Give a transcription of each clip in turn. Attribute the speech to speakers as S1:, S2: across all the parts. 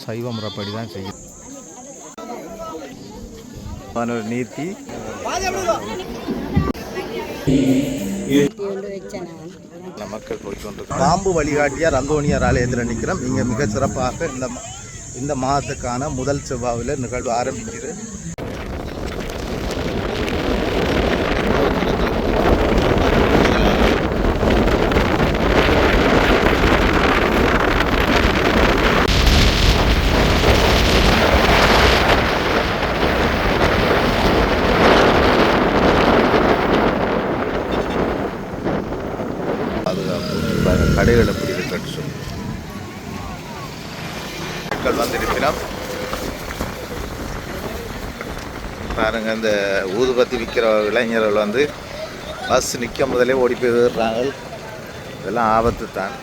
S1: சைவ முறைப்படி தான் செய்யும். நீத்தி மக்கள் போய்கொண்டு பாம்பு வழிகாட்டியார் அந்தோணியார் ஆலயத்தில் நிற்கிறோம். இங்கே மிக சிறப்பாக இந்த மாதத்துக்கான முதல் செவ்வாயில் நிகழ்வு ஆரம்பிக்கிறது. கடைகள் எப்படி இருக்குன்னு சொல்லி மக்கள் வந்திருக்கிறோம். பாருங்க, இந்த ஊதுபத்தி விற்கிற இளைஞர்கள் வந்து பஸ் நிற்க முதலே ஓடி போய் விடுறாங்க. இதெல்லாம் ஆபத்து தான்.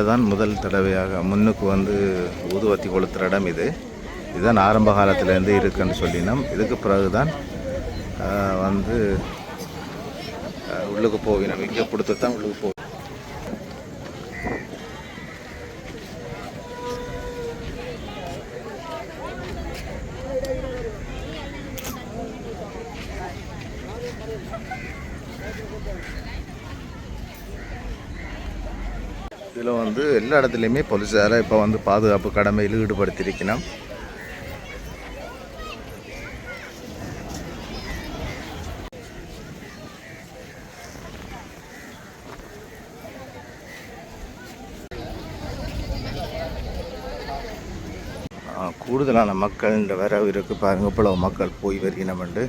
S1: தான் முதல் தடவையாக முன்னுக்கு வந்து ஊதுவத்தி கொளுத்துற இடம் இதுதான் ஆரம்ப காலத்திலேருந்து இருக்குன்னு சொல்லினோம். இதுக்கு பிறகு தான் வந்து உள்ளுக்கு போவினோம். இங்கே கொடுத்து தான் உள்ளுக்கு போய் இதில் வந்து எல்லா இடத்துலையுமே போலீஸாரை இப்போ வந்து பாதுகாப்பு கடமையில் ஈடுபடுத்தியிருக்கணும். கூடுதலான மக்கள் இந்த வரவு இருக்குது. பாருங்க, இவ்வளவு மக்கள் போய் வருகினமெண்டு.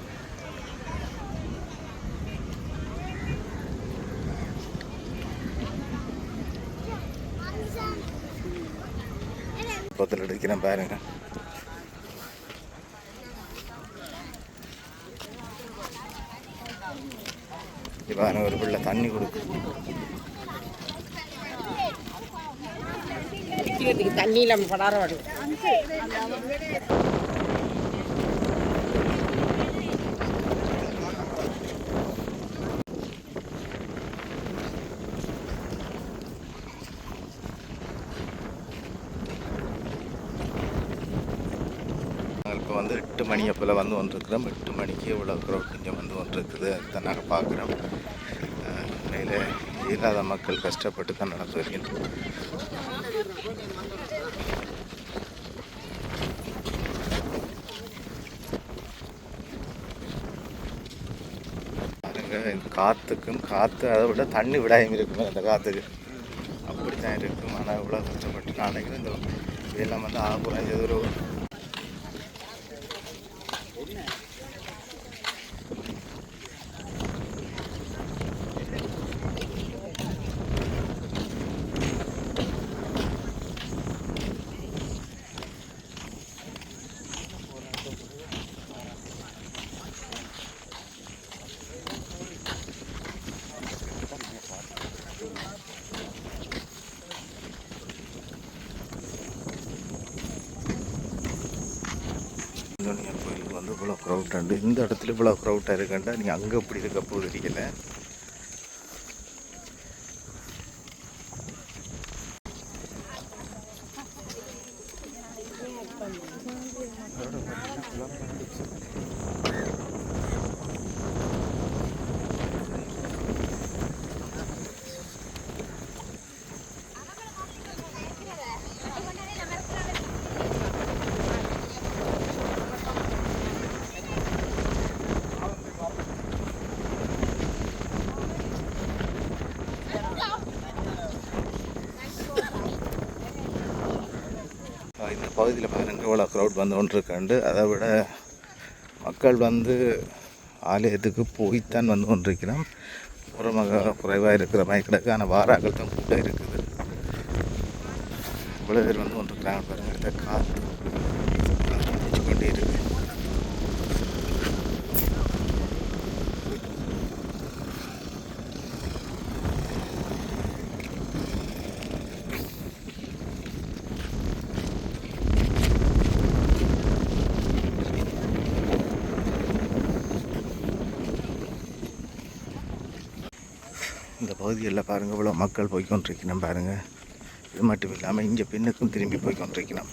S1: பத்தில் எடுக்கிறேன் பாருங்க. இப்போ ஒரு பிள்ளை தண்ணி கொடுக்கு.
S2: தண்ணியில் படார வரும்.
S1: இப்போ வந்து 8 மணி அப்போல வந்து வந்துருக்குறோம். 8 மணிக்கு இவ்வளோ க்ரௌட் இங்கே வந்து வந்துருக்குது. அதுதான் நாங்கள் பார்க்குறோம். மேலே இல்லாத மக்கள் கஷ்டப்பட்டு தான் நடந்து வருகின்றோம். பாருங்க, இந்த காற்று அதை விட தண்ணி விடாமல் இருக்குமே அந்த காற்றுக்கு. அப்படி தான் இருக்கும். ஆனால் இவ்வளோ கஷ்டப்பட்டு நான் நினைக்கிறேன். இந்த இதெல்லாம் வந்து குறைஞ்சது ஒரு கோயிலுக்கு வந்து இவ்வளோ க்ரௌட் இந்த இடத்துல இவ்வளோ க்ரௌட்டாக இருக்குண்டா நீங்கள் அங்கே எப்படி இருக்க போது தெரியல. எவ்வளோ க்ரௌட் வந்து கொண்டிருக்காண்டு. அதை விட மக்கள் வந்து ஆலயத்துக்கு போய்த்தான் வந்து கொண்டிருக்கிறோம். புறமாக குறைவாக இருக்கிற மாதிரி கிடக்கு. ஆனால் வாராக்கள் தான் கூட இருக்குது. இவ்வளோ பேர் வந்து கொண்டிருக்கிறாங்க பாருங்கள். இதை காற்று அடிச்சு கொண்டே இருக்குது. இந்த பகுதிகளில் பாருங்கள் இவ்வளோ மக்கள் போய்கொண்டிருக்கணும் பாருங்கள். இது மட்டும் இல்லாமல் இங்கே பின்னுக்கும் திரும்பி போய்கொண்டிருக்கணும்.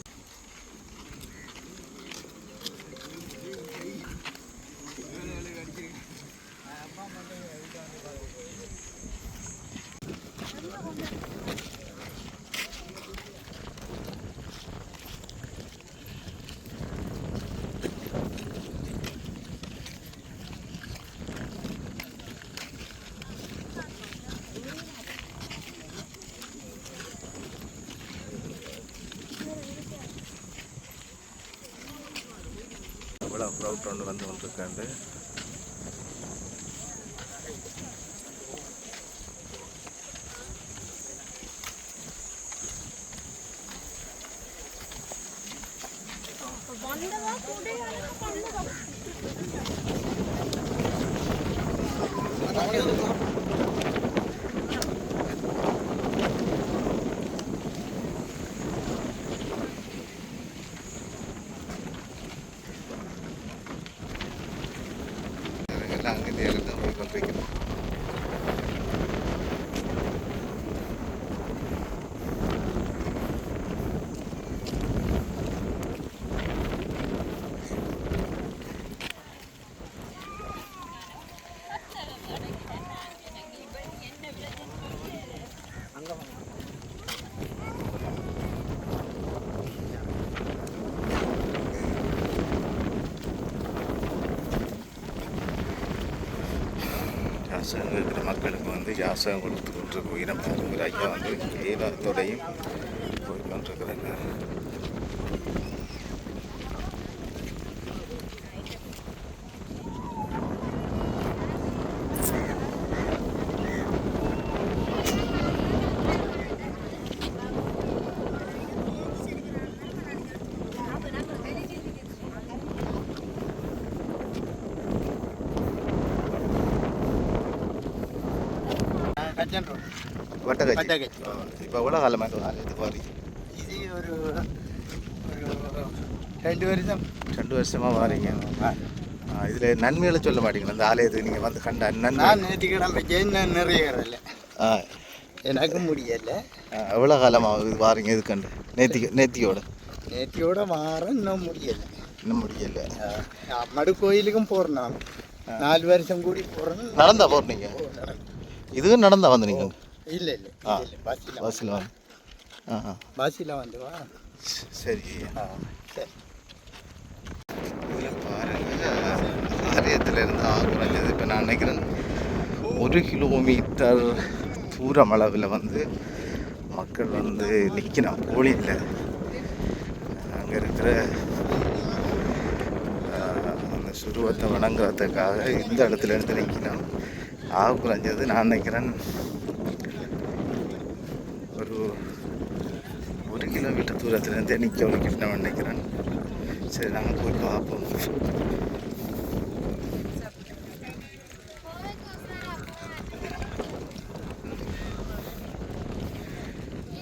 S1: இவ்வளோ க்ரௌட் ஒன்று வந்து கொண்டிருக்காண்டு. அங்கே நேரில் தான் போய் கொண்டிருக்கிறோம். யாசகம் இருக்கிற மக்களுக்கு வந்து யாசகம் கொடுத்து கொண்டிருக்க உயிரம் பாருங்கிற ஐயா வந்து கையிலத்தோடையும் போய் கொண்டிருக்கிறாங்க. வட்டகச்சி இப்போ எவ்வளோ காலமாக ஆலயத்துக்கு வாரி?
S3: இது ஒரு 2 வருஷம்.
S1: 2 வருஷமாக வாரீங்க. இதில் நன்மைகளை சொல்ல மாட்டீங்களா இந்த ஆலயத்துக்கு நீங்கள் வந்து கண்ட நன்மை?
S3: நான் நேற்றுக்கிழமை வச்சேன், நான் நிறைவேறலை. எனக்கு முடியலை.
S1: எவ்வளோ காலமாக வாரீங்க இது கண்டு? நேத்தியோட
S3: வாரம் இன்னும் முடியலை.
S1: இன்னும் முடியலை.
S3: அம்மடு கோயிலுக்கும் போகிறேன். நான் 4 வருஷம் கூடி போகிறேன்.
S1: நடந்தா போகிறீங்க? இதுவும் நடந்தா வந்து நீங்கள்?
S3: இல்லை பஸ்ஸில்
S1: வந்து.
S3: பஸ்ஸில் வந்து வா.
S1: சரி.
S3: சரி.
S1: இதில் பாருங்கள், ஆலயத்திலேருந்து குறைஞ்சது இப்போ நான் நினைக்கிறேன் 1 கிலோமீட்டர் தூரம் அளவில் வந்து மக்கள் வந்து நிற்கணும். கோழியில் அங்கே இருக்கிற அந்த சுருவத்தை வணங்குறதுக்காக இந்த இடத்துலேருந்து நிற்கணும். குறைஞ்சது நான் நினைக்கிறேன் ஒரு 1 கிலோமீட்டர் தூரத்துலேருந்தே நிற்க வைக்கணும்னு நினைக்கிறேன். சரி, நாங்கள் போய் பார்ப்போம்.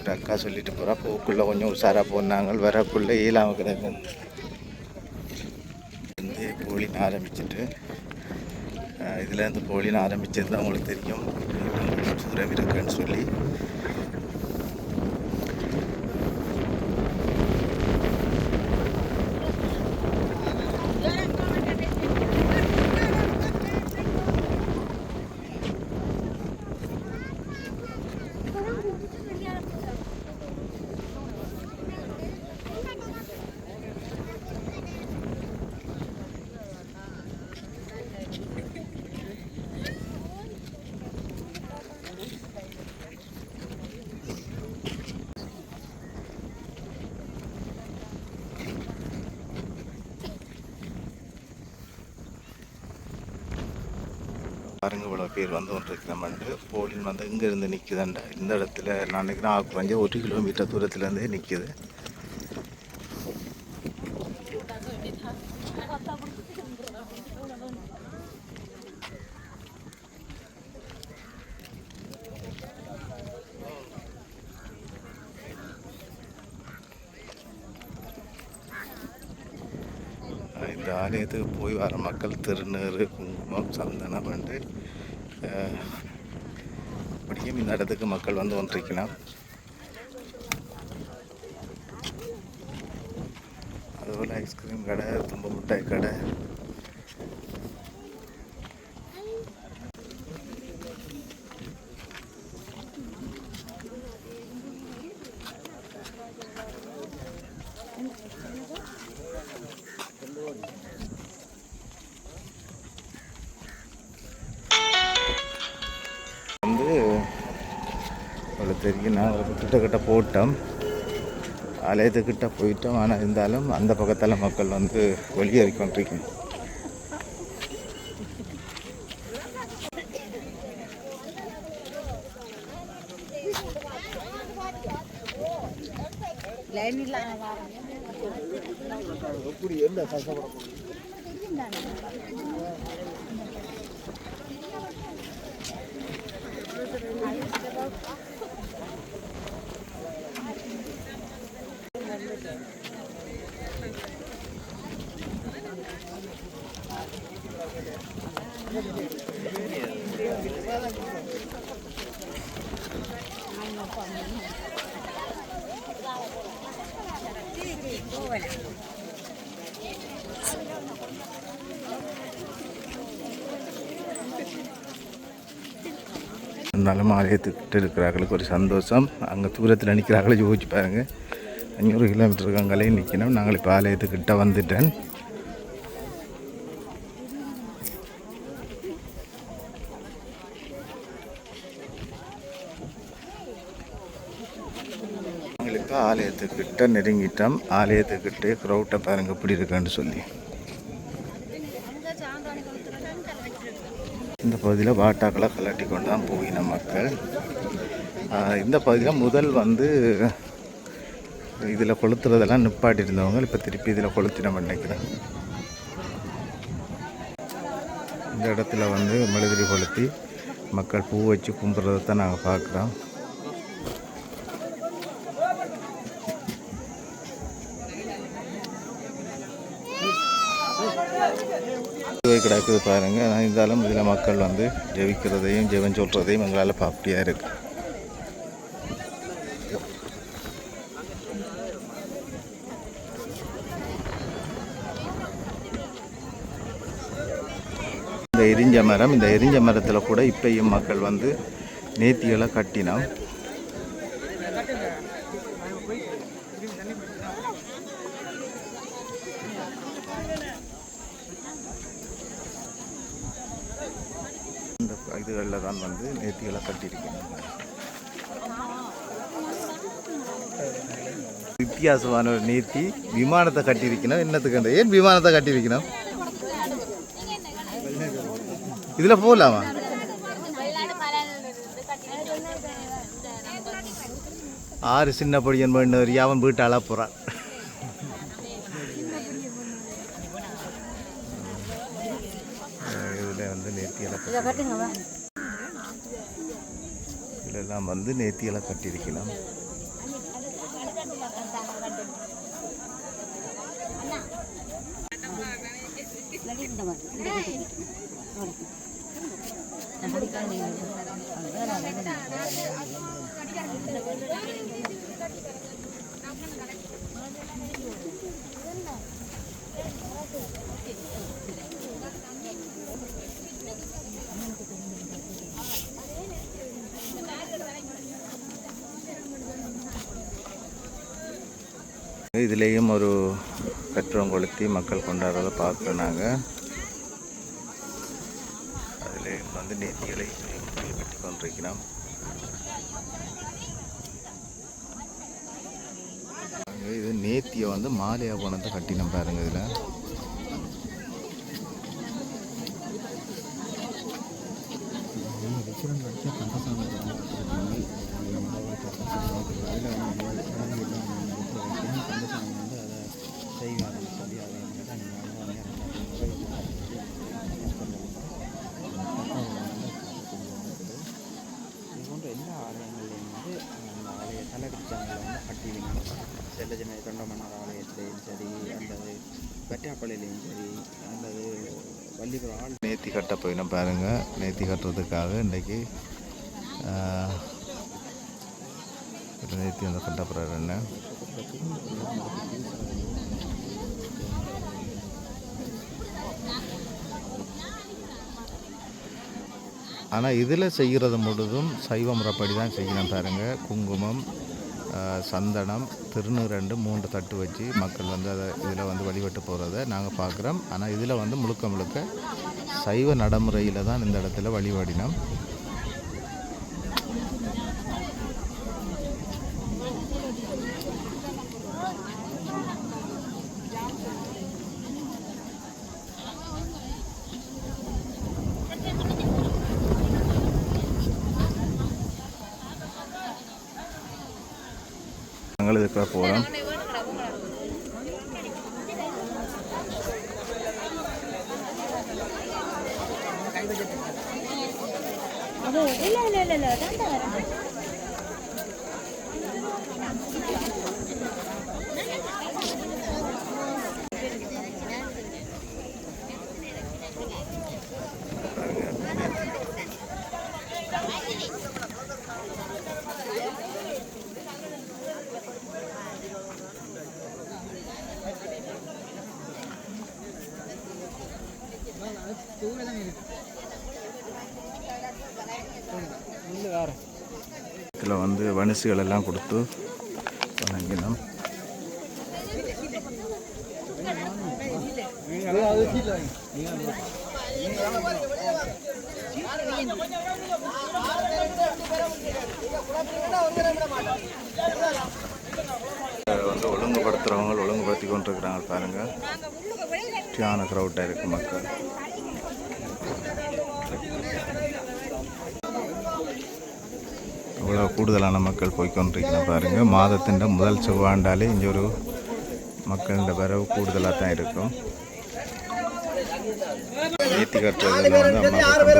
S1: ஒரு அக்கா சொல்லிட்டு போகிறா, போக்குள்ளே கொஞ்சம் உஷாராக போனாங்க, வரக்குள்ளே ஈழாமல் கிடக்கு. வந்து போலின்னு ஆரம்பிச்சுட்டு இதுலேருந்து போலின்னு ஆரம்பிச்சது தான் உங்களுக்கு தெரியும். தூரம் இருக்குன்னு சொல்லி பாருங்க இவ்வளோ பேர் வந்து கொண்டிருக்கிறோம்ண்டு. போலின் வந்து இங்கேருந்து நிற்குதுண்டா இந்த இடத்துல நான் நினைக்கிறேன் கொஞ்சம் 1 கிலோமீட்டர் தூரத்துலேருந்தே நிற்குது. இந்த ஆலயத்துக்கு போய் வர மக்கள் திருநீறு குங்குமம் சந்தனம் வந்து அப்படியும் இந்த இடத்துக்கு மக்கள் வந்து கொண்டிருக்கலாம். அதுபோல் ஐஸ்கிரீம் கடை, தும்ப மிட்டாய் கடை, வந்து அவ்வளோ தெரியும். நான் ஒரு கிட்ட போட்டோம், ஆலயத்துக்கிட்ட போயிட்டோம். ஆனால் இருந்தாலும் அந்த பக்கத்தில் மக்கள் வந்து வெளியேறி கொண்டிருக்கேன். இருந்தாலும் ஆலயத்துக்கிட்ட இருக்கிறார்களுக்கு ஒரு சந்தோஷம். அங்கே தூரத்தில் நிற்கிறாங்களே யோசிச்சு பாருங்கள். 500 கிலோமீட்டருக்கு அங்கேயும் நிற்கணும். நாங்கள் இப்போ ஆலயத்துக்கிட்ட வந்துட்டேன். நாங்கள் இப்போ ஆலயத்துக்கிட்ட நெருங்கிட்டோம். ஆலயத்துக்கிட்டே க்ரௌட்டை பாருங்கள் எப்படி இருக்குன்னு சொல்லி. இந்த பகுதியில் வாட்டாக்களை கலட்டி கொண்டு தான் போயின மக்கள். இந்த பகுதியில் முதல் வந்து இதில் கொளுத்துறதெல்லாம் நிப்பாட்டி இருந்தவங்க இப்போ திருப்பி இதில் கொளுத்தின நினைக்கிறேன். இந்த இடத்துல வந்து மெழுதிரி கொளுத்தி மக்கள் பூ வச்சு கும்பிட்றதை தான் நாங்கள் பார்க்குறோம். கிடக்குது பாருங்க. இருந்தாலும் இதில் மக்கள் வந்து ஜெபிக்கிறதையும் ஜெபம் சொல்கிறதையும் எங்களால் பாப்படியாக இருக்கு. இந்த எரிஞ்ச மரத்தில் கூட இப்பயும் மக்கள் வந்து நேர்த்திகளை கட்டினோம். இந்த இதுகளில் தான் வந்து நேர்த்திகளை கட்டியிருக்கணும். வித்தியாசமான ஒரு நேர்த்தி விமானத்தை கட்டியிருக்கணும். என்னத்துக்கு ஏன் விமானத்தை கட்டியிருக்கணும்? இதில் போகலாமா? ஆறு சின்ன பொடியன் பண்ணவர் அவன் வீட்டு அழ போகிறான். இதில் வந்து நேர்த்தியெல்லாம் இதெல்லாம் வந்து நேர்த்தியெல்லாம் கட்டியிருக்கலாம். இதுலேயும் ஒரு கற்பூரம் கொளுத்தி மக்கள் கொண்டாடுறதை பார்க்குறோம் நாங்கள். அதில் வந்து நேர்த்திகளை கட்டி கொண்டிருக்கிறோம். இது நேர்த்தியை வந்து மாலையாக கொண்டு கட்டினோம் பாருங்க. இதில்
S4: கலரி சேனலில் வந்து கட்டிவினோம். செல்லஜனை தொண்டமன்னார் ஆலயத்திலையும் சரி, அல்லது வெட்டாப்பள்ளியிலையும் சரி, அல்லது வள்ளிபுரம் ஆள்
S1: நேர்த்தி கட்ட போயிடும் பாருங்கள். நேர்த்தி கட்டுறதுக்காக இன்றைக்கி நேர்த்தி வந்து கட்ட போகிறாரு என்ன. ஆனால் இதில் செய்கிறது முழுதும் சைவ முறைப்படி தான் செய்யணும் பாருங்கள். குங்குமம், சந்தனம், திருநீர் 3 தட்டு வச்சு மக்கள் வந்து அதை இதில் வந்து வழிபட்டு போகிறத நாங்கள் பார்க்குறோம். ஆனால் இதில் வந்து முழுக்க முழுக்க சைவ நடைமுறையில் தான் இந்த இடத்துல வழிபாடினோம். நாங்கள் இதுக்கு போகிறோம். இதில் வந்து வணிசுகள் எல்லாம் கொடுத்து வணங்கினோம். வந்து ஒழுங்குபடுத்துகிறவங்க ஒழுங்குபடுத்தி கொண்டிருக்கிறாங்க பாருங்கள். தியான க்ரௌட்டாக இருக்குது மக்கள். இவ்வளோ கூடுதலான மக்கள் போய்கொண்டிருக்கணும் பாருங்கள். மாதத்தின் முதல் செவ்வாண்டாலே இங்கே ஒரு மக்களின் வரவு கூடுதலாக தான் இருக்கும். நேர்த்தி கட்டுறதுல வந்து அம்மா கொண்டு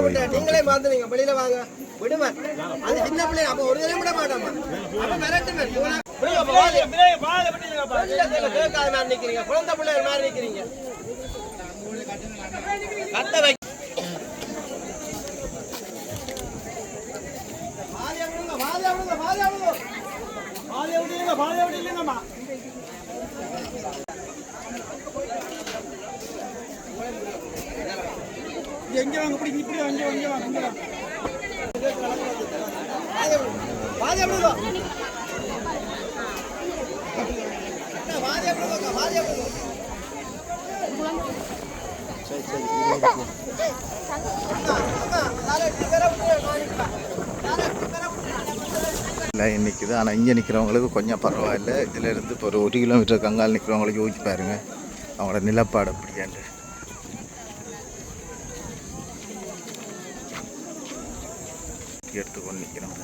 S1: போய்
S4: எங்கே வாங்க இப்படி இப்படி அங்கே வாங்க வாங்க
S1: லைன் நிற்குது. ஆனால் இங்கே நிற்கிறவங்களுக்கு கொஞ்சம் பரவாயில்ல. இதிலேருந்து இப்போ ஒரு 1 கிலோமீட்டர் கங்கால் நிற்கிறவங்களுக்கு யோசிச்சு பாருங்க அவங்களோட நிலப்பாடு அப்படியாண்டு. எடுத்துக்கொண்டு நிற்கிறோம்.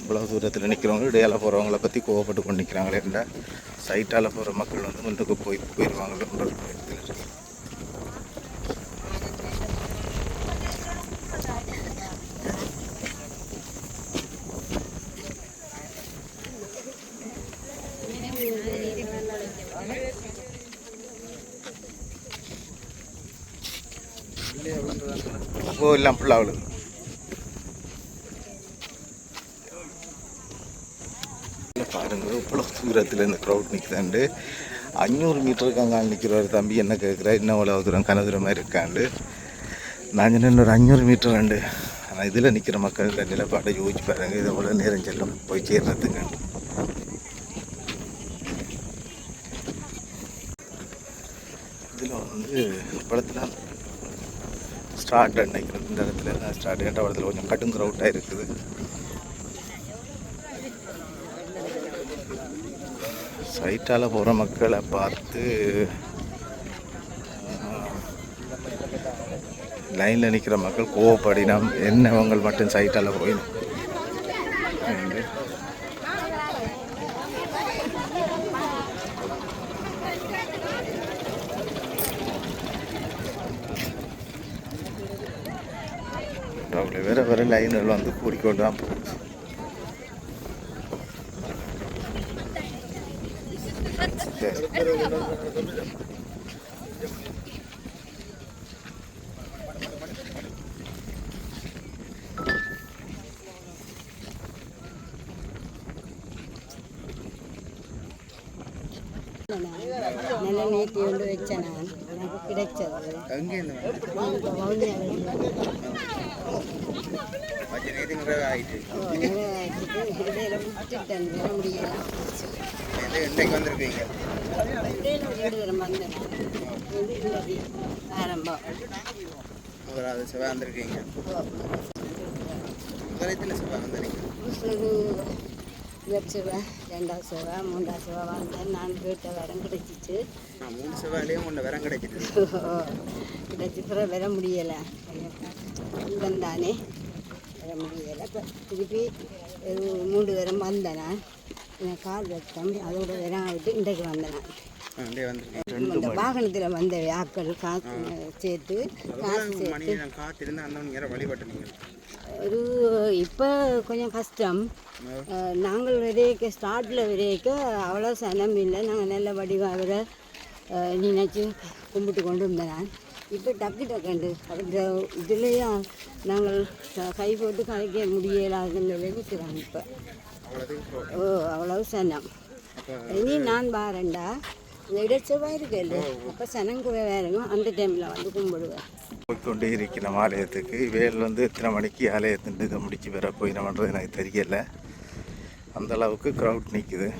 S1: இவ்வளோ தூரத்தில் நிற்கிறவங்க இடையால் போகிறவங்கள பற்றி கோவப்பட்டு கொண்டு நிற்கிறாங்களே இல்லை. சைட்டால் போகிற மக்கள் வந்து முன்னுக்கு போயிடுவாங்கன்ற ஒரு இடத்துல இருக்கு. எல்லாம் ஃபுல்லாக அவ்வளோ பாருங்க. இவ்வளோ தூரத்தில் இந்த க்ரௌட் நிற்கிறாண்டு. 500 மீட்டருக்கு அங்கே நிற்கிற ஒரு தம்பி என்ன கேட்குறா, இன்னும் அவ்வளோ தூரம் கனதுர மாதிரி இருக்காண்டு. நான் சொன்ன ஒரு 500 மீட்டர் ரெண்டு. ஆனால் இதில் நிற்கிற மக்கள் நிலப்பாடை யோசிச்சு பாருங்க. இதை போல நேரம் செல்லும் போய் சேர்றதுங்க. இதில் வந்து படத்தில் ஸ்டார்ட் நினைக்கிறேன். இந்த இடத்துல தான் ஸ்டார்ட். இரண்டாவது இடத்துல கொஞ்சம் கடும் க்ரௌட்டாக இருக்குது. சைட்டால் போகிற மக்களை பார்த்து லைனில் நிற்கிற மக்கள் கோவப்படினம் என்ன அவங்க மட்டும் சைட்டால் போயிடும். அவ்வளோ வேறு லைன்கள் வந்து கூடிக்கொண்டு தான் போகுது.
S2: நல்ல நேற்று கொண்டு வச்சேன் நான், எனக்கு கிடைச்சது
S4: அங்கே ஆயிட்டு
S2: இடையில விட்டுட்டேன், வர முடியல.
S4: இன்னைக்கு வந்திருக்கீங்க
S2: இடையில வீடு தரம் வந்தேன் இன்றைக்கு ஆரம்பம்.
S4: முதலாவது செவ்வாய் வந்திருக்கீங்க. முதலத்தில் செவ்வாய் வந்திருக்கீங்க.
S2: முதல் செவ்வாய், ரெண்டாவது செவ்வாய், மூன்றாவது செவ்வாய் வந்தேன். நான் கேட்ட வரம் கிடைச்சிச்சு.
S4: 3 செவ்வாயிலையும் ஒன்று வரம் கிடைச்சிட்டு
S2: கிடைச்சி பிறகு வர முடியலை, வந்தானே வர முடியலை. இப்போ திருப்பி 3 வரம் வந்தேன் நான். எனக்கு கால் வைத்தேன், அதோட வரம் விட்டு இன்றைக்கு வந்தேன் நான். இந்த வாகனத்தில் வந்த ஆக்கள் காசு சேர்த்து
S4: காத்திருந்து அந்த வழிபட்டு நீங்கள்
S2: ஒரு இப்போ கொஞ்சம் கஷ்டம். நாங்கள் விரைக்க ஸ்டார்ட்டில் விரைக்க அவ்வளோ சனம் இல்லை. நாங்கள் நல்ல வடிவாக அவரை நினைச்சு கும்பிட்டு கொண்டு இருந்தேன் நான். இப்போ டக்குண்டு அந்த இதுலேயும் நாங்கள் கை போட்டு கலைக்க முடியலாதுன்னு நினைக்கிறாங்க இப்போ. அவ்வளவு சனம். இனி நான் பாரண்டா இந்த இடைச்சவாக இருக்குல்ல, அப்போ சனங்குவை வேறுங்க அந்த டைமில் வந்து கும்பிடுவேன்.
S1: போய்கொண்டே இருக்கிறோம் ஆலயத்துக்கு. வேல் வந்து எத்தனை மணிக்கு ஆலயத்துட்டு இதை முடிச்சு வர போயிடணுன்றது எனக்கு தெரியலை. அந்த அளவுக்கு க்ரௌட் நிற்குது.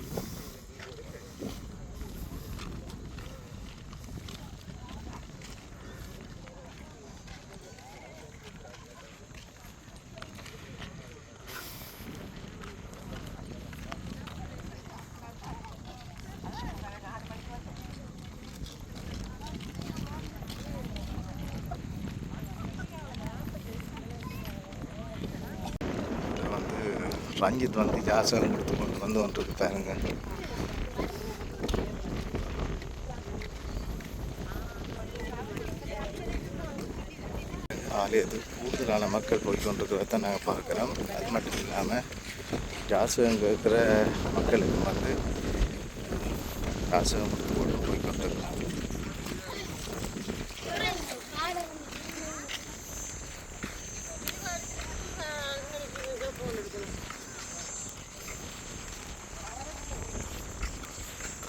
S1: ரஞ்சித் வந்து ஜாசகம் கொடுத்து கொண்டு வந்து வந்துருக்கு பாருங்க. ஆலயத்துக்கு கூடுதலான மக்கள் போய் கொண்டிருக்கிறத நாங்கள் பார்க்குறோம். அது மட்டும் இல்லாமல் ஜாசகம் கேட்குற மக்களுக்கு வந்து ஜாசகம் கொடுத்து கொண்டு போய் கொண்டிருக்கிறோம்.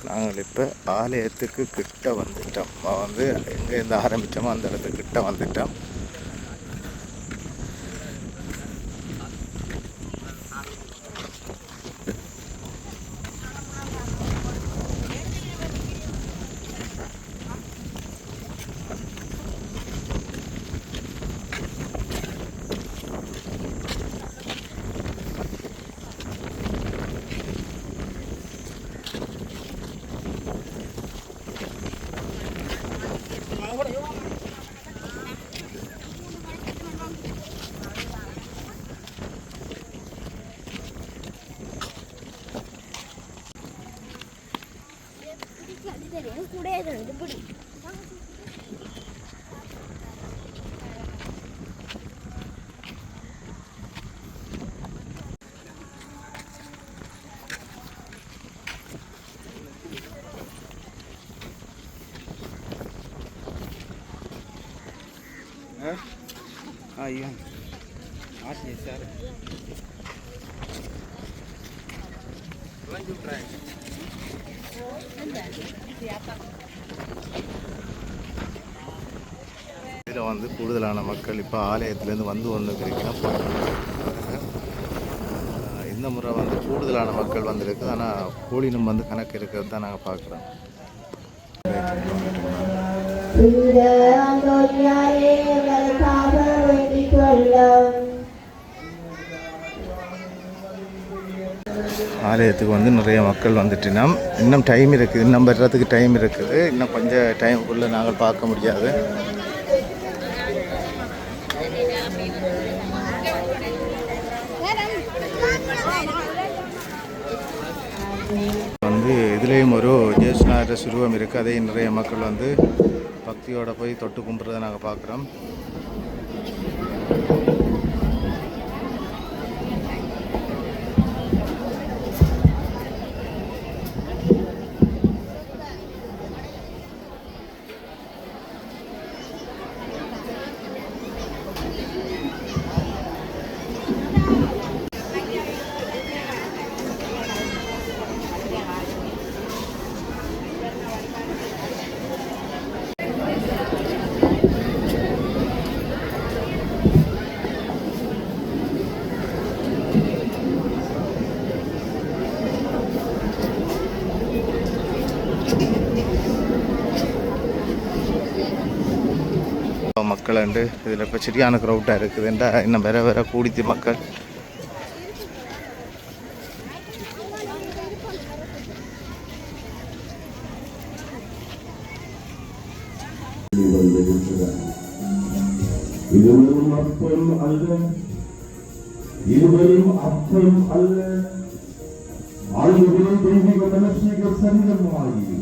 S1: நாங்கள் இப்போ ஆலயத்துக்கு கிட்ட வந்துட்டோம். வந்து எங்கேருந்து ஆரம்பித்தோமோ அந்த இடத்துக்கு கிட்ட வந்துட்டோம்.
S4: ஐயா ஆச்சு சார் இதில் வந்து கூடுதலான மக்கள் இப்போ ஆலயத்துலேருந்து வந்து ஒன்று கிடைக்கணும். இந்த முறை வந்து கூடுதலான மக்கள் வந்துருக்கு. ஆனால் கூலினும் வந்து கணக்கு இருக்கிறது தான் நாங்கள் பார்க்குறோம்.
S5: Hãy subscribe cho kênh Ghiền Mì Gõ để không bỏ lỡ
S1: ஆலயத்துக்கு வந்து நிறைய மக்கள் வந்துட்டுனா இன்னும் டைம் இருக்குது, இன்னும் வர்றதுக்கு டைம் இருக்குது. இன்னும் கொஞ்சம் டைமுக்குள்ளே நாங்கள் பார்க்க முடியாது. வந்து இதுலேயும் ஒரு ஜேசுநாதர் சுருவம் இருக்குது. அதையும் நிறைய மக்கள் வந்து பக்தியோடு போய் தொட்டு கும்பிட்றதை நாங்கள் பார்க்குறோம். மக்கள் உண்டு. இதில் இப்போ சரியான க்ரௌட்டாக இருக்குதுண்டா, இன்னும் வேற கூடித்து மக்கள்.
S5: இதுவரும் அப்பம் அல்ல, இதுவரும் அப்பம் அல்ல, ஆளுநரை தெய்வீக மனசீக சரீரமாகி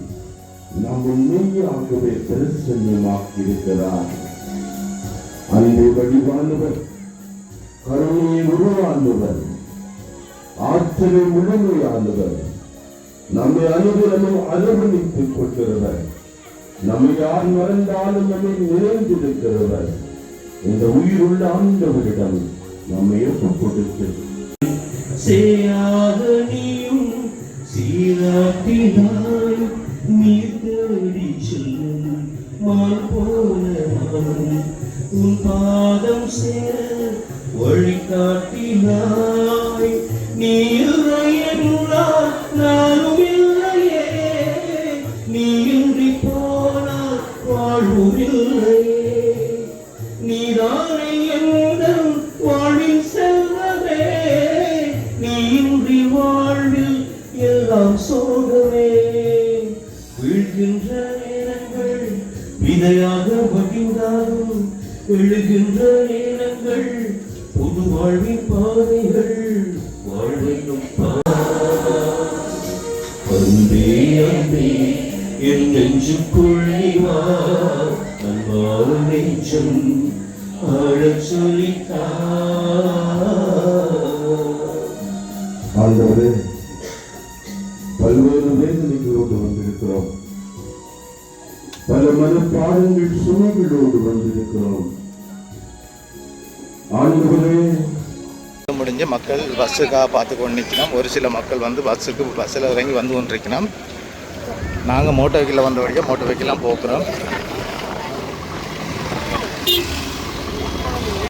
S5: நாம் மெய்யாகவே பிரசன்னமாக்கி இருக்கிறார். அன்பு வடிவானவர், கருணையை உருவானவர், ஆற்றலை முழுமையானவர், நம்மை அனுபவமும் அரவணைத்துக் கொள்கிறவர், நம்மை யார் மறந்தாலும் நம்மை நிறைந்திருக்கிறவர், இந்த உயிருள்ள ஆண்டவரிடம் நம்மை ஒப்புக் கொடுத்து செய்யாத நீயும் சீராட்டினாய், நீ தேடி செல்லும் மான் போல உன் பாதம் சேர வழிகாட்டினாய். நீ என்றால் நானும் இல்லையே, நீ இன்றி போனால் வாழ்வும் இல்லையே, நீதானே எங்கள் வாழ்வின் செல்வமே, நீ இன்றி வாழ்வில் எல்லாம் சோகமே. வீழ்கின்ற நேரங்கள் விதையாக வடிந்தாலும், எழுகின்ற நேரங்கள் புது வாழ்வின் பாதைகள் வாழ்வையும் அன்பே அன்பே என் நெஞ்சுக்குள்ளிவா, அன்பான நெஞ்சம் ஆழச் சொல்லித்தாண்டவரே. பல்வேறு வேதனைகளோடு வந்திருக்கிறோம், பல மனப்பாடங்கள் சுமைகளோடு வந்திருக்கிறோம். ஆண்டவரே
S1: முடிஞ்சு மக்கள் பஸ்ஸுக்காக பார்த்து கொண்டு நிற்கணும். ஒரு சில மக்கள் வந்து பஸ்ஸில் இறங்கி வந்து கொண்டிருக்கணும். நாங்கள் மோட்டர் வெஹிக்கிளில் வந்த வழியாக மோட்டர் வெஹிக்கிள்லாம் போக்குறோம்.